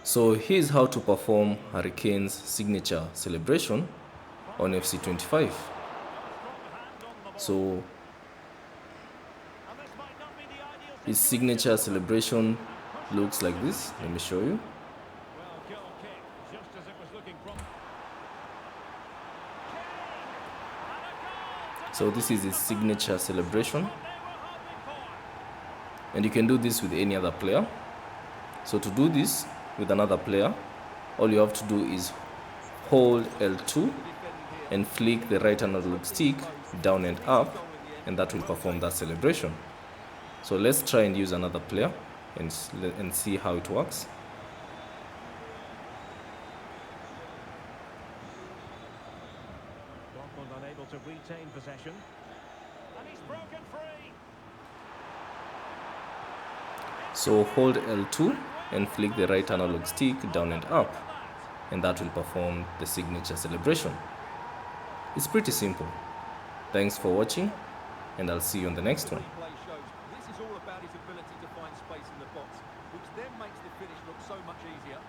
So here's how to perform Harry Kane's signature celebration on FC25. So his signature celebration looks like this. Let me show you. So this is his signature celebration, and you can do this with any other player. So to do this with another player, all you have to do is hold L2 and flick the right analog stick down and up, and that will perform that celebration. So let's try and use another player and see how it works. Dortmund unable to retain possession. And he's broken free. So hold L2 and flick the right analog stick down and up, and that will perform the signature celebration. It's pretty simple. Thanks for watching, and I'll see you on the next one. This is all about his ability to find space in the box, which then makes the finish look so much easier.